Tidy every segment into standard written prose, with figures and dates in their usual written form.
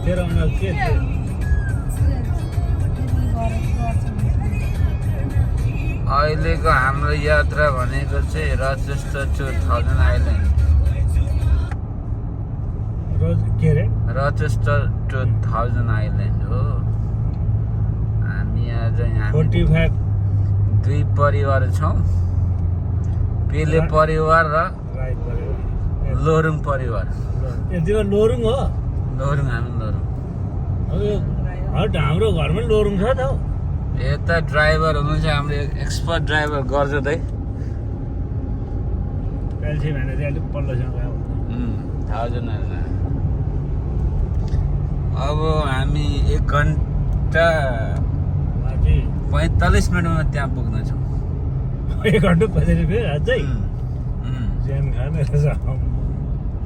तेह्रमा के थियो? अहिलेको हाम्रो यात्रा भनेको चाहिँ रचेस्टर 2000 आइल्यान्ड के अरे रचेस्टर 2000 आइल्यान्ड हो। हामी आज यहाँ 45 दुई परिवार छौँ, पेले परिवार र राइट भयो। लोरुङ परिवार। यतिमा लोरुङ हो? लोरुङ, हामी लोरुङ। हाम्रो घरमा लोरुङ छ त हौ। यता ड्राइभर हुनुहुन्छ हाम्रो एक्सपर्ट ड्राइभर गर्जो दाइ। पेल्सी भने चाहिँ अलिक पल्लोसँग गयो। 1000 अब हामी 1 घन्टा 45 मिनटमा त्यहाँ पुग्नेछौँ। 1 घन्टा 50 रुपियाँ अझै ज्यान खाने रहेछ।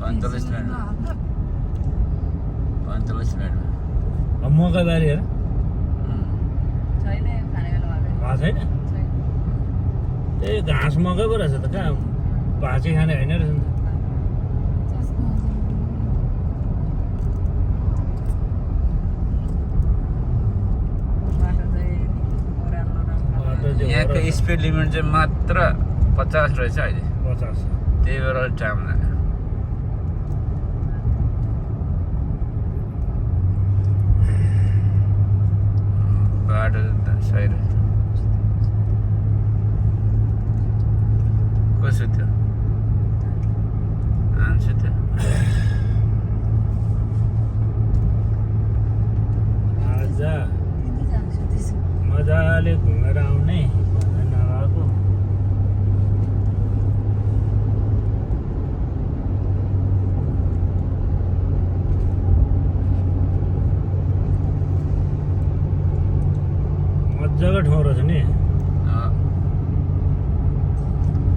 45 मिनटमा 45 मिनटमा मकैबारी हेर छैन। ए घाँस मकै पो रहेछ त, कहाँ भाँची खाने होइन रहेछ नि त। यहाँको स्पिड लिमिट चाहिँ मात्र 50 रहेछ अहिले। 50 त्यही भएर टाइम लाग्यो। बाटो सही रहेछ। कसो थियो आन्सु थियो। आज मजाले घुमेर आउने नभएको। मजाको ठाउँ रहेछ नि।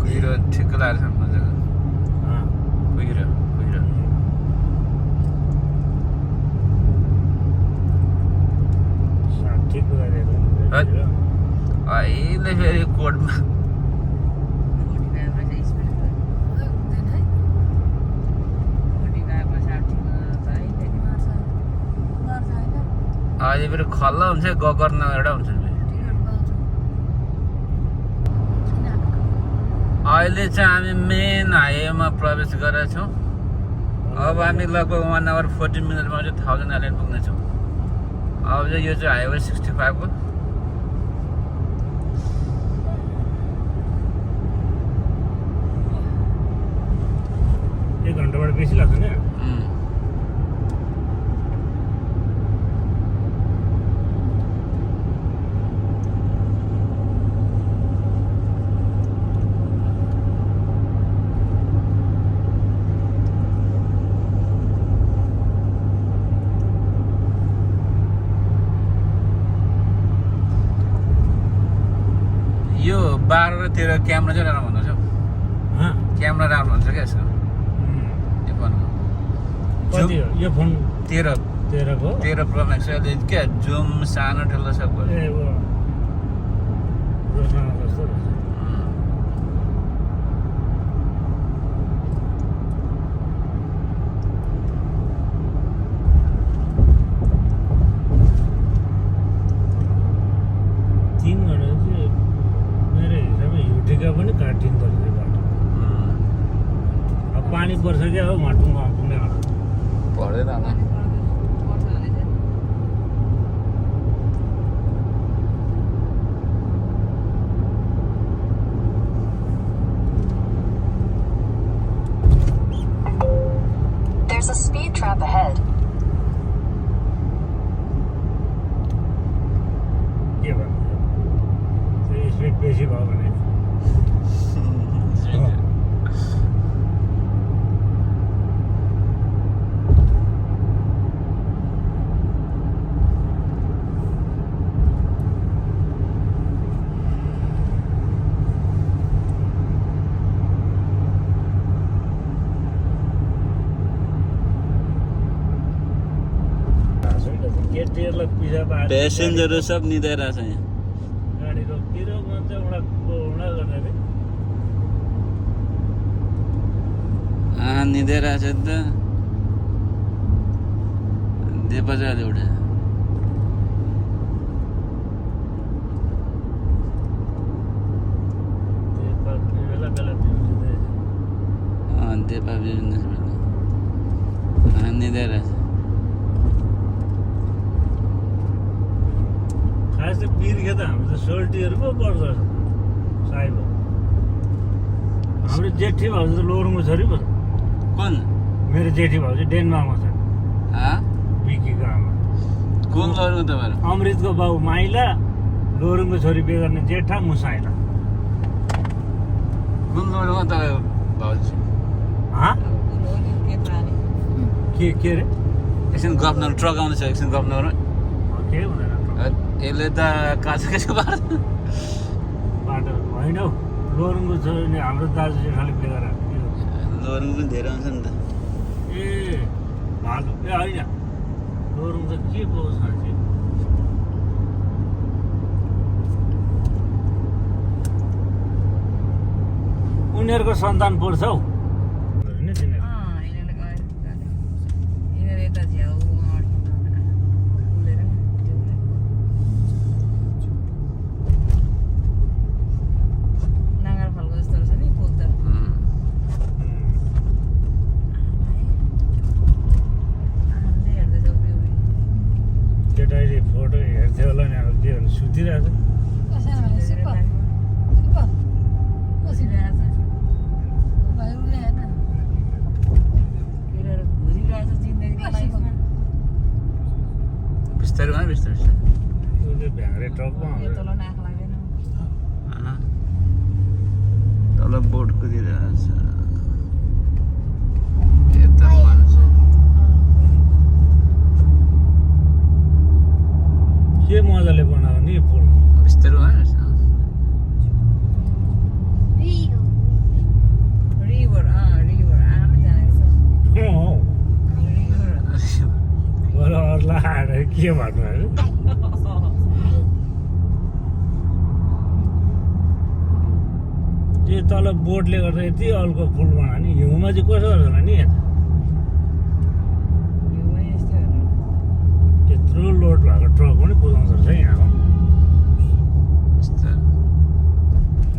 कुहिरो ठिक लागेको छ मजाको। कुहिरो कुहिरो 60 को गरेको अहिले फेरि कोडमा अहिले फेरि खल्ला हुन्छ गगर नगरेर हुन्छ फेरि। अहिले चाहिँ हामी मेन हाइवेमा प्रवेश गरेका छौँ। अब हामी लगभग 1 आवर 40 मिनटमा चाहिँ 1000 आइल्यान्ड पुग्नेछौँ। अब चाहिँ यो चाहिँ हाइवे 65 को। एक घन्टाबाट बेसी लाग्छ नि। यो 12 र 13 क्यामेरा चाहिँ राम्रो हुँदो रहेछ। क्यामेरा राम्रो हुन्छ क्या यसको, यो फोनको। कति हो यो फोन? 13 को 13 प्रो म्याक्स। अहिले क्या जुम सानो ठुलो सब ए वो रोशना जस्तो रहेछ। पनि काटिँदो रहेछ बाटो। अब पानी पर्छ क्या हो घाँटुमा पुग्ने पर्दैन होला। There's a speed trap ahead. के भन्नु त्यो स्पिड बेसी भयो भने प्यासेन्जरहरू सब निदाइरहेछ यहाँ। गाडी रोकिएर मान्छे उडा गर्ने निदाइरहेछ त। देपाचा एउटा देपा बिजनेस निदै रहेछ खास चाहिँ बिर्खे त हाम्रो त सोल्टीहरू पो पर्छ साइब हाम्रो जेठी भाउजू त लोरुङको छोरी पो छ कुन मेरो जेठी भाउजू डेनमार्कमा छ विकीको आमा कुन लड्नु तपाईँहरू अमृतको बाउ माइला लोरुङको छोरी बिहे गर्ने जेठा मुसाइला कुन लड्नुमा तपाईँको भाउजू के अरे एकछिन गफ नगर्नु ट्रक आउँदैछ एकछिन गफ नगर्नु के हुँदैन यसले त काँचो पार्छ बाटो होइन हौ लोरुङको छोरी हाम्रो दाजु जेठाले बिहे गरेर लोरुङ पनि धेरै आउँछ नि त ए भालु ए होइन लोरुङ त के पो साँच्ची उनीहरूको सन्तान पर्छ हौ केटाले फोटो हेर्थ्यो होला नि अब के भन्नु सुतिरहेको बिस्तारै भयो बिस्तारै बिस्तारै उसले भ्याङ्रे ट्रकमा तल बोट कुदिरहेछ यता मान्छे के मजाले बनायो नि पुल बिस्तारै भयो बरु अरूलाई आएर के भन्नु होइन त्यो तल बोटले गर्दा यति अल्को पुल बनायो नि हिउँमा चाहिँ कसो गर्छ होला नि यता त्यत्रो लोड भएको ट्रक पनि कुदाउँछ रहेछ यहाँ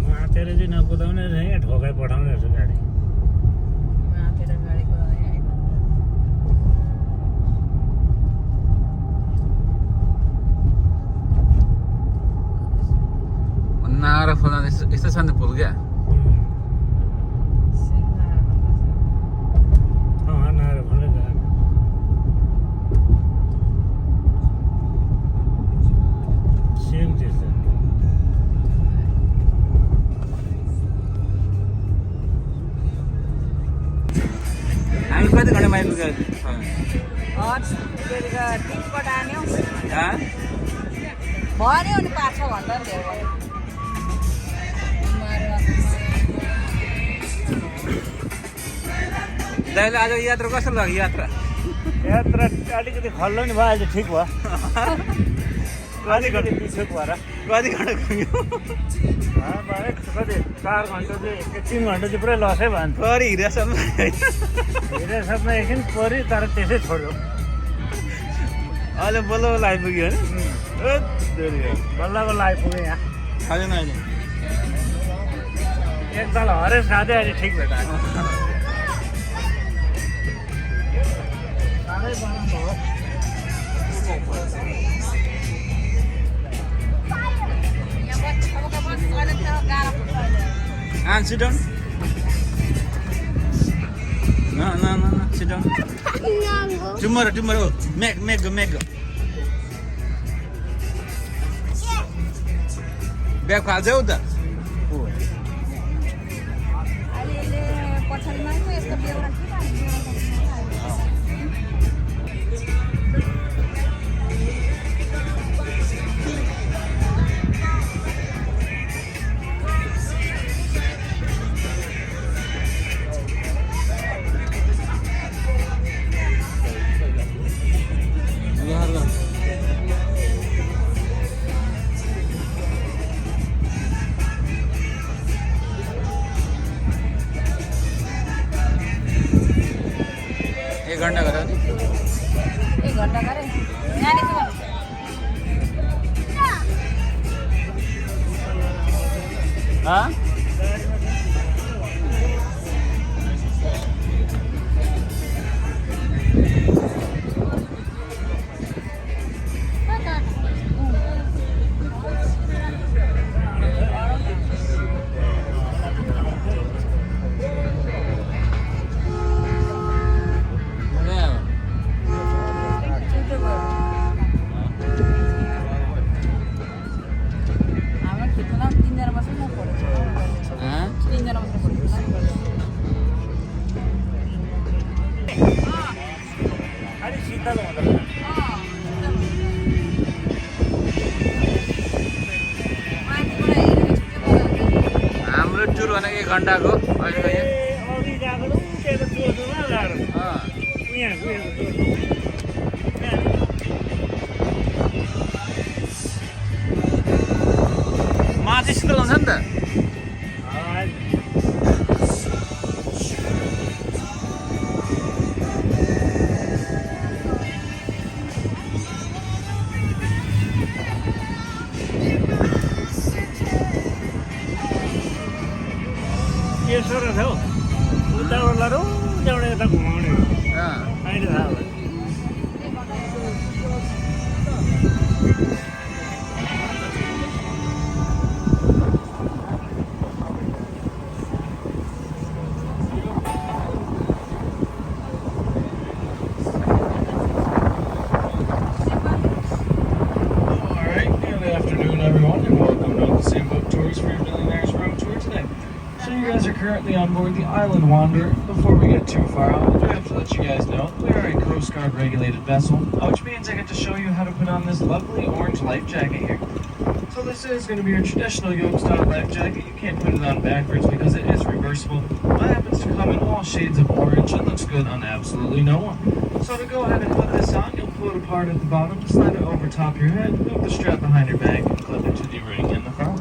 मातेर चाहिँ नकुदाउने रहेछ यहाँ ठोकाइ पठाउने रहेछ गाडी नागरा खोला यस्तो छ नि पुल क्या नागरा खोला सेम त्यस्तो हामी कति घन्टामा आइपुग्यो भन्यो नि 5-6 घन्टा नि धेरै दाइले आज यात्रा कस्तो लाग्यो यात्रा अलिकति खल्लो नि भयो अहिले ठिक भयो अलिकति पिछोक भएर कति घन्टा घुम्यो कति 4 घन्टा चाहिँ 3 घन्टा चाहिँ पुरै लसै भयो नि परि हिरासम्म हिरासम्म एकछिन पऱ्यो तर त्यसै छोड्यो अहिले बल्ल बल्ल आइपुग्यो होइन बल्ल बल्ल आइपुग्यो यहाँ खाँदैन अहिले एकताल हरेस खाँदै अहिले ठिक भेटायो साह्रै बनाउनु हो And sit down. No, sit down. Tomorrow. Make go. Bag खाल्छ उता हाँ? हाम्रो खेतमा 3 जना मात्रै म परेछ 3 जना मात्रै परेछ खालि शीतल हुँदा हाम्रो टुर भनेको 1 घन्टाको अहिले यहाँ अघि गएको त्यता चोर्सोमा गएर यहाँ माथि शीतल हुन्छ नि त के सर छ हौ उताबाट लडो त्यहाँबाट यता घुमाउने अहिले थाहा भयो Currently on board the Island Wanderer. Before we get too far out, I do have to let you guys know we are a Coast Guard regulated vessel, which means I get to show you how to put on this lovely orange life jacket here. So this is going to be your traditional yoke style life jacket. You can't put it on backwards because it is reversible. It happens to come in all shades of orange. It looks good on absolutely no one. So to go ahead and put this on, you'll pull it apart at the bottom, slide it over top your head, move the strap behind your back, and clip it to the ring in the front.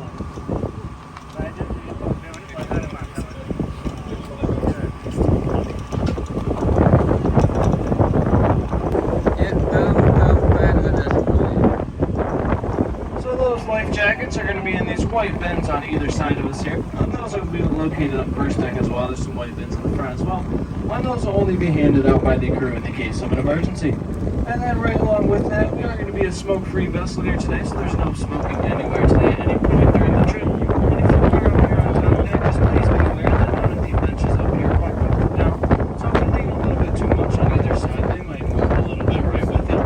Jackets are going to be in these white bins on either side of us here. Those will be located up first deck as well. There's some white bins in the front as well. And those will only be handed out by the crew in the case of an emergency. And then right along with that, we are going to be a smoke-free vessel here today, so there's no smoking anywhere today at any point during the trip. And if you are up here on top deck, just please be aware that none of the benches up here are covered down. So if you lean a little bit too much on either side, they might move a little bit right with you.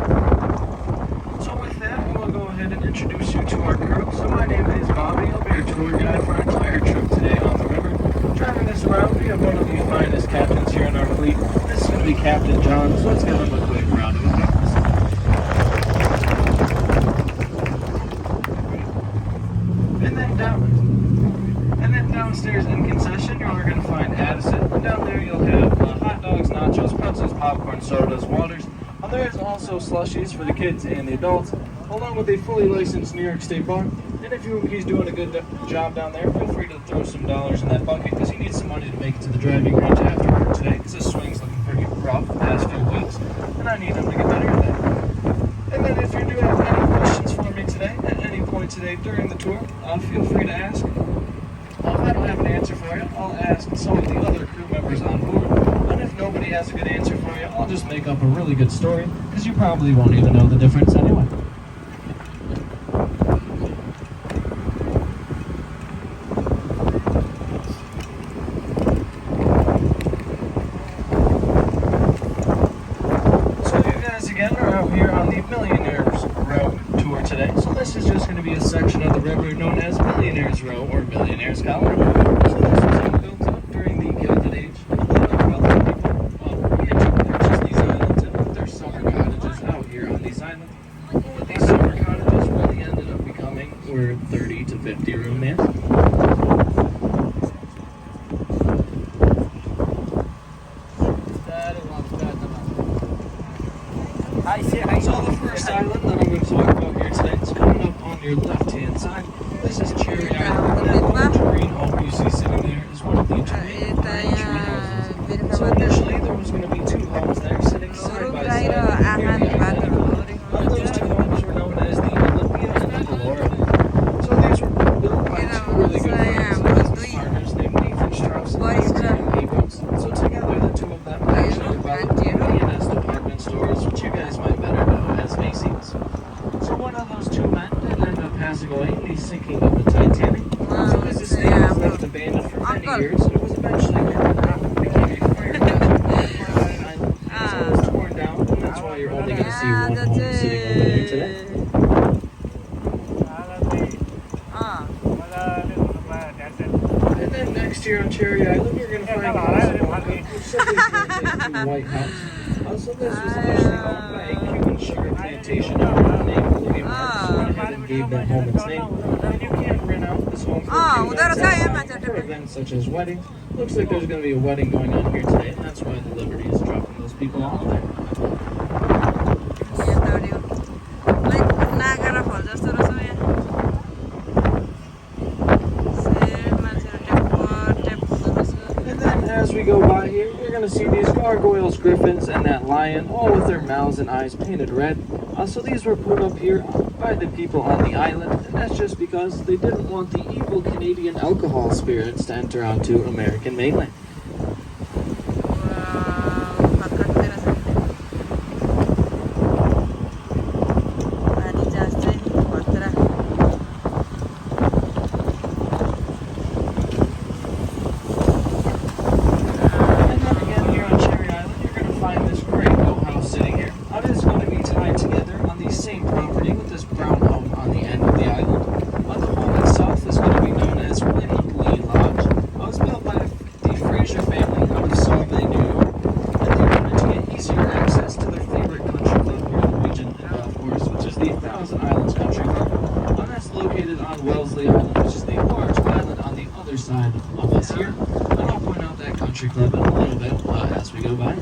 So with that, we'll go ahead and introduce you to our crew. So my name is Bobby. I'll be your tour guide for our entire trip today on the river. Driving us around, we have one of the finest captains here in our fleet. This is going to be Captain John, so let's give him a quick round of applause. And then downstairs in concession, you're going to find Addison. And down there you'll have hot dogs, nachos, pretzels, popcorn, sodas, waters. There is also slushies for the kids and the adults, along with a fully licensed New York State bar. And if he's doing a good job down there, feel free to throw some dollars in that bucket because he needs some money to make it to the driving range after work today because his swing's looking pretty rough the past few weeks, and I need him to get better at that. And then if you do have any questions for me today, at any point today during the tour, feel free to ask. If I don't have an answer for you, I'll ask some of the other crew members on board. And if nobody has a good answer for you, I'll just make up a really good story, because you probably won't even know the difference anyway. So you guys again are out here on the Millionaires Row tour today. So this is just going to be a section of the river known as Millionaires Row or Millionaires Colony. So this was built up during the Gilded Age. But these summer cottages really ended up becoming were 30 to 50 room in. So the first island that I'm going to talk about here today is coming up on your left hand side. This is Cherry Island. That old green home you see sitting there is one of the tree houses. So initially there was going to be 2 homes there sitting side by side near the island. Those 2 homes were known as the Olympia and the Delora. So these were built by 2 really good friends. see one home sitting over there today. And then next here on Cherry Island, you're going to find White House. Also, this was initially owned by a Cuban sugar plantation owner named William Hart, so went ahead and gave that home its name. And you can rent out this home for events such as weddings. Looks like there's going to be a wedding going on here today, and that's why the Liberty is dropping those people off there. As we go by here, you're going to see these gargoyles, griffins, and that lion, all with their mouths and eyes painted red. So these were put up here by the people on the island, and that's just because they didn't want the evil Canadian alcohol spirits to enter onto American mainland. Club in a little bit as we go by.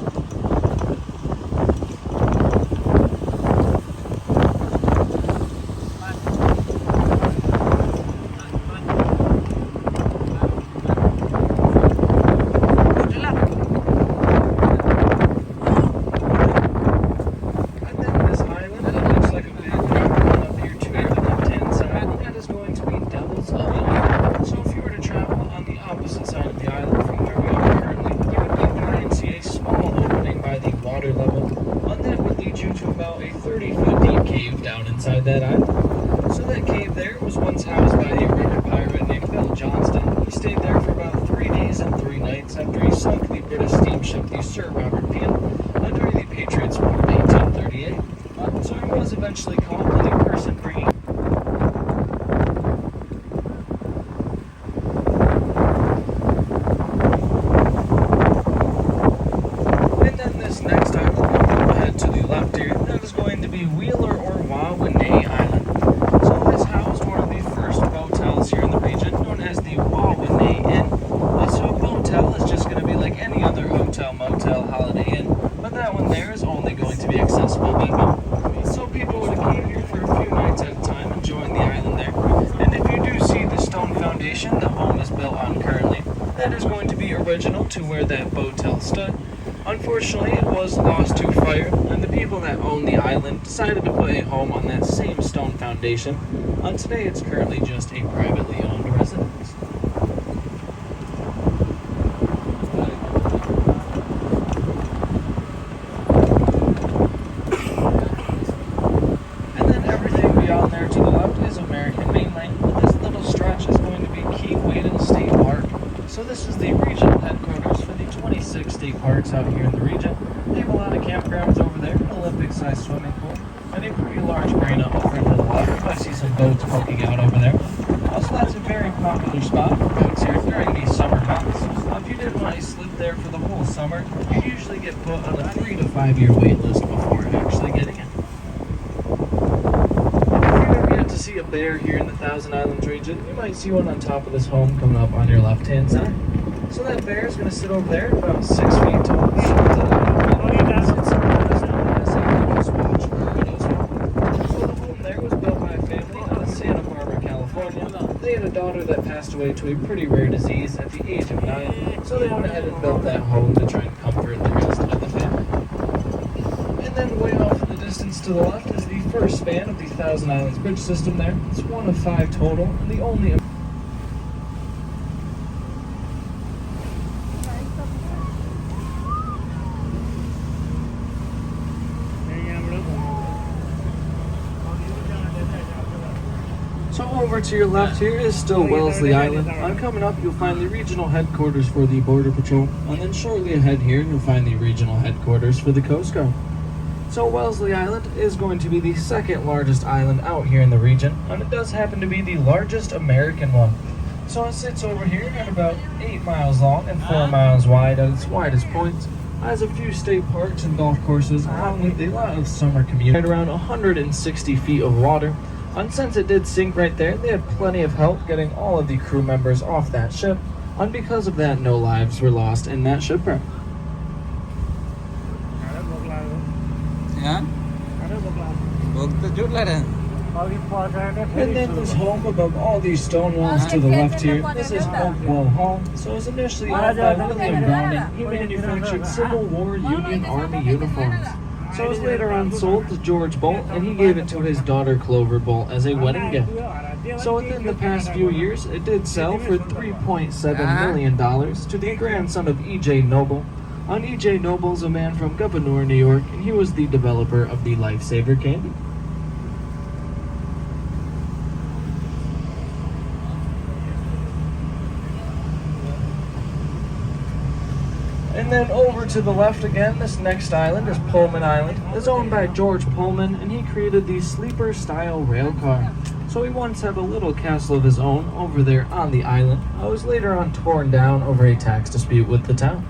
That island. So that cave there was once housed by a river pirate named Bill Johnston. He stayed there for about 3 days and 3 nights after he sunk the British steamship the Sir Robert Peel during the Patriots War of 1838. So he was eventually caught by the person bringing. And then this next island, we'll head to the left here. That is going to be Wheeler or Wawanay Island. So this housed one of the first motels here in the region, known as the Wawanay Inn. So a motel is just going to be like any other hotel, motel, Holiday Inn, but that one there is only going to be accessible by boat. So people would came here for a few nights at a time, enjoying the island there. And if you do see the stone foundation the home is built on currently, that is going to be original to where that motel stood. Unfortunately, it was lost to fire, and the people that own the island decided to put a home on that same stone foundation. Today, it's currently just a privately owned residence. And then everything beyond there to the left is American mainland, but this little stretch is going to be Key Wade State Park. So this is the regional headquarters for the 26 state parks out here in the region. They have a lot of campgrounds over there, an Olympic-sized swimming pool, and a pretty large marina over into the left. I see some boats poking out over there. So that's a very popular spot for boats here during the summer months. If you did want to slip there for the whole summer, you usually get put on a 3 to 5 year wait list before actually getting it. To see a bear here in the Thousand Islands region, you might see one on top of this home coming up on your left hand side. So that bear is going to sit over there about 6 feet tall. So the home there was built by a family out of Santa Barbara, California. They had a daughter that passed away to a pretty rare disease at the age of 9, so they went ahead and built that home to try and comfort the rest of the family. And then way off in the distance to the left is the first span of the Thousand Islands Bridge system there. It's one of 5 total, and the only... So over to your left here is still Wellesley Island. On coming up, you'll find the regional headquarters for the Border Patrol, and then shortly ahead here, you'll find the regional headquarters for the Coast Guard. So Wellesley Island is going to be the second largest island out here in the region, and it does happen to be the largest American one. So it sits over here at about 8 miles long and 4 miles wide at its widest points. Has a few state parks and golf courses, along with a lot of summer communities. Right around 160 feet of water. And since it did sink right there, they had plenty of help getting all of the crew members off that ship. And because of that, no lives were lost in that shipwreck. यहाँ भोग त जोड लगाएर And then this home above all these stone walls to the left here, this is Hopewell Hall. So it was initially owned by William Browning. He manufactured Civil War Union Army uniforms. So it was later on sold to George Bolt, and he gave it to his daughter Clover Bolt as a wedding gift. So within the past few years, it did sell for $3.7 million to the grandson of E.J. Noble. And E.J. Noble's a man from Gouverneur, New York, and he was the developer of the Lifesaver candy. And then over to the left again, this next island is Pullman Island. It's owned by George Pullman, and he created the sleeper-style rail car. So he once had a little castle of his own over there on the island. It was later on torn down over a tax dispute with the town.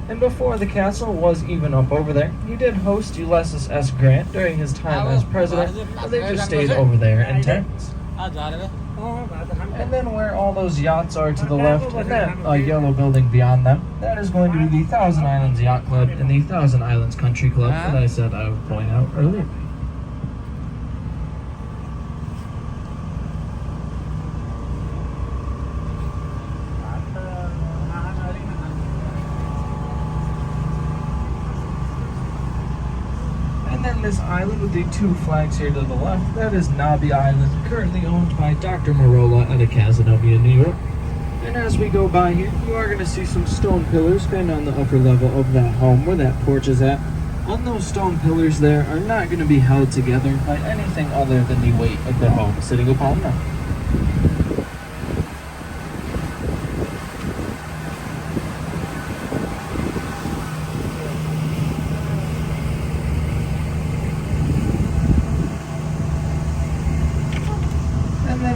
And before the castle was even up over there, he did host Ulysses S. Grant during his time as president, and they just stayed over there in tents. And then where all those yachts are to the left, and that yellow building beyond them, that is going to be the Thousand Islands Yacht Club and the Thousand Islands Country Club that I said I would point out earlier. And then this island with the two flags here to the left, that is Nobby Island, currently owned by Dr. Marola out of Cazenovia, New York. And as we go by here, you are going to see some stone pillars kind of on the upper level of that home where that porch is at. On those stone pillars there are not going to be held together by anything other than the weight of the home sitting upon them.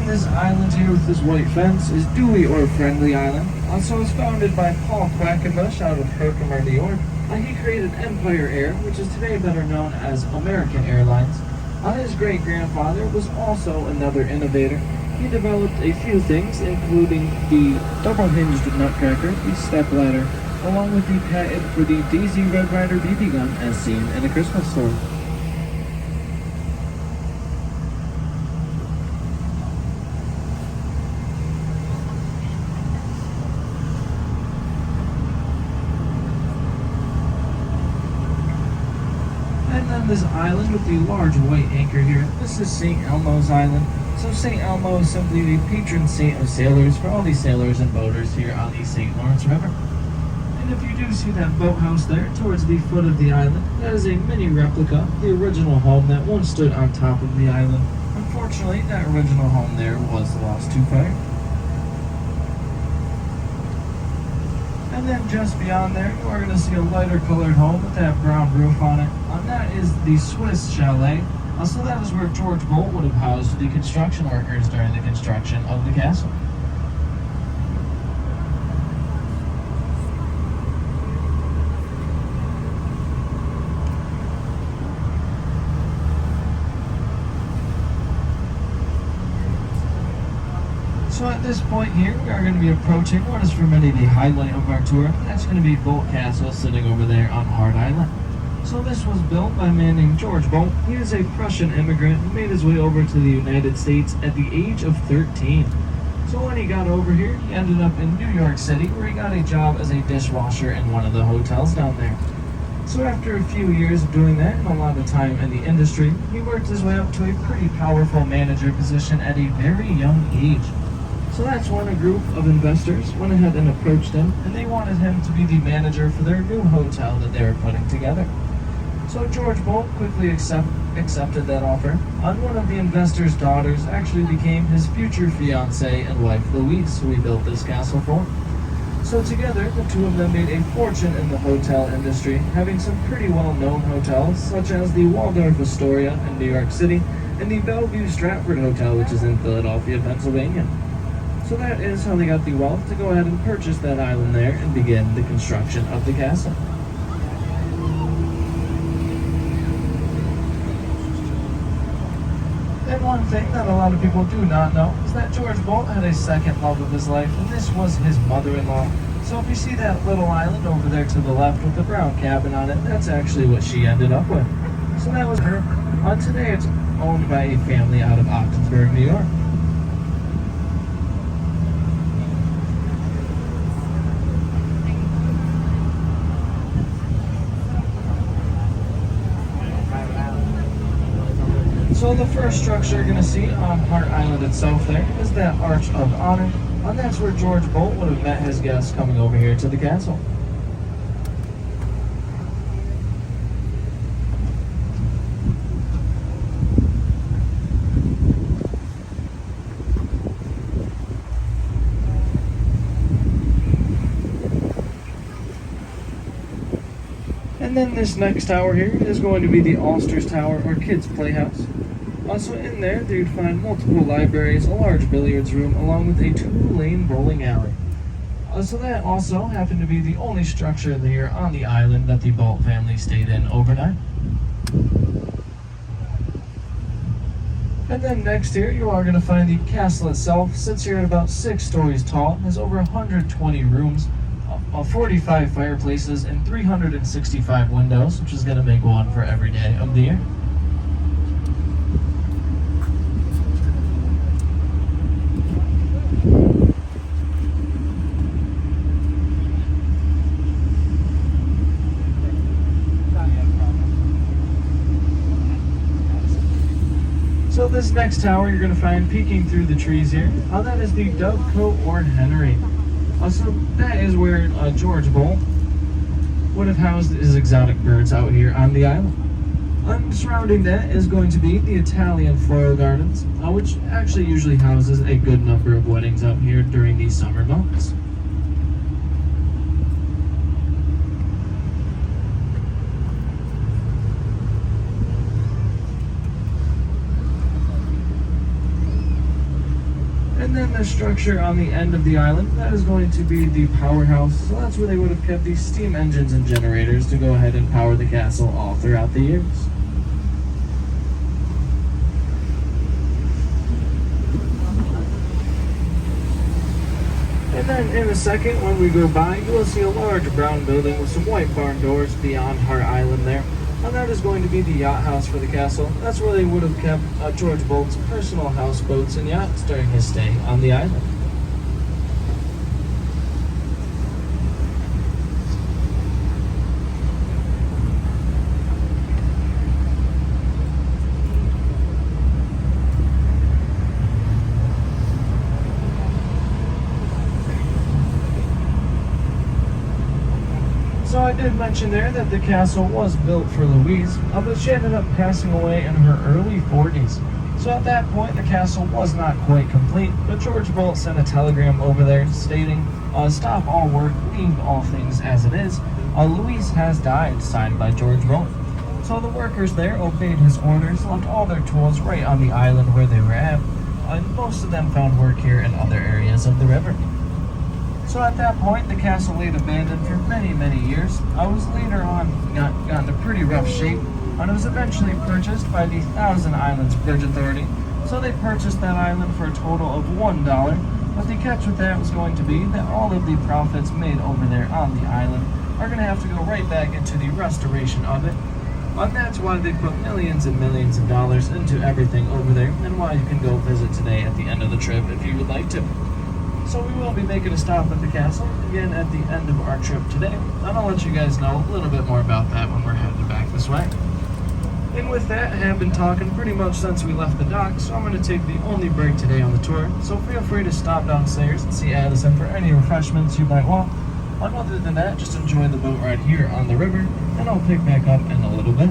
This island here with this white fence is Dewey or Friendly Island. Also, it's founded by Paul Quackenbush out of Herkimer, New York. He created Empire Air, which is today better known as American Airlines. His great-grandfather was also another innovator. He developed a few things, including the double-hinged nutcracker, the stepladder, along with the patent for the Daisy Red Ryder BB gun as seen in A Christmas Story. This island with the large white anchor here, this is St. Elmo's Island. So St. Elmo is simply the patron saint of sailors for all the sailors and boaters here on the St. Lawrence River. And if you do see that boathouse there towards the foot of the island, that is a mini replica, the original home that once stood on top of the island. Unfortunately, that original home there was lost to fire. And then just beyond there, you are going to see a lighter colored home with that brown roof on it. And that is the Swiss Chalet. So that is where George Bolt would have housed the construction workers during the construction of the castle. So at this point here, we are going to be approaching what is for many the highlight of our tour. That's going to be Bolt Castle sitting over there on Hard Island. So this was built by a man named George Bolt. He is a Prussian immigrant who made his way over to the United States at the age of 13. So when he got over here, he ended up in New York City, where he got a job as a dishwasher in one of the hotels down there. So after a few years of doing that and a lot of time in the industry, he worked his way up to a pretty powerful manager position at a very young age. So that's when a group of investors went ahead and approached him, and they wanted him to be the manager for their new hotel that they were putting together. So George Bolt quickly accepted that offer, and one of the investors' daughters actually became his future fiancée and wife, Louise, who he built this castle for. So together, the two of them made a fortune in the hotel industry, having some pretty well-known hotels, such as the Waldorf Astoria in New York City, and the Bellevue Stratford Hotel, which is in Philadelphia, Pennsylvania. So that is how they got the wealth to go ahead and purchase that island there and begin the construction of the castle. And one thing that a lot of people do not know is that George Bolt had a second love of his life, and this was his mother-in-law. So if you see that little island over there to the left with the brown cabin on it, that's actually what she ended up with. So that was her. Today it's owned by a family out of Ogdensburg, New York. So the first structure you're going to see on Hart Island itself there is that Arch of Honor, and that's where George Bolt would have met his guests coming over here to the castle. And then this next tower here is going to be the Ulster's Tower, or Kids Playhouse. Also in there, you'd find multiple libraries, a large billiards room, along with a 2-lane bowling alley. So that also happened to be the only structure there on the island that the Bolt family stayed in overnight. And then next here, you are going to find the castle itself. Sits here at about 6 stories tall, has over 120 rooms, 45 fireplaces, and 365 windows, which is going to make one for every day of the year. So this next tower you're going to find peeking through the trees here, that is the Dovecote or Henry. So that is where George Bolt would have housed his exotic birds out here on the island. Surrounding that is going to be the Italian Floral Gardens, which actually usually houses a good number of weddings out here during the summer months. And then the structure on the end of the island, that is going to be the powerhouse. So that's where they would have kept these steam engines and generators to go ahead and power the castle all throughout the years. And then in a second, when we go by, you will see a large brown building with some white barn doors beyond Hart Island there. And that is going to be the yacht house for the castle. That's where they would have kept George Bolt's personal houseboats and yachts during his stay on the island. So I did mention there that the castle was built for Louise, but she ended up passing away in her early 40s. So at that point, the castle was not quite complete, but George Bolt sent a telegram over there stating, stop all work, leave all things as it is. Louise has died, signed by George Bolt. So the workers there obeyed his orders, left all their tools right on the island where they were at, and most of them found work here in other areas of the river. So at that point, the castle laid abandoned for many, many years. I was later on got into pretty rough shape, and it was eventually purchased by the Thousand Islands Bridge Authority. So they purchased that island for a total of $1. But the catch with that was going to be that all of the profits made over there on the island are going to have to go right back into the restoration of it. And that's why they put millions and millions of dollars into everything over there, and why you can go visit today at the end of the trip if you would like to. So we will be making a stop at the castle again at the end of our trip today, and I'll let you guys know a little bit more about that when we're headed back this way. And with that, I have been talking pretty much since we left the dock, so I'm going to take the only break today on the tour. So feel free to stop downstairs and see Addison for any refreshments you might want. And other than that, just enjoy the boat ride here on the river, and I'll pick back up in a little bit.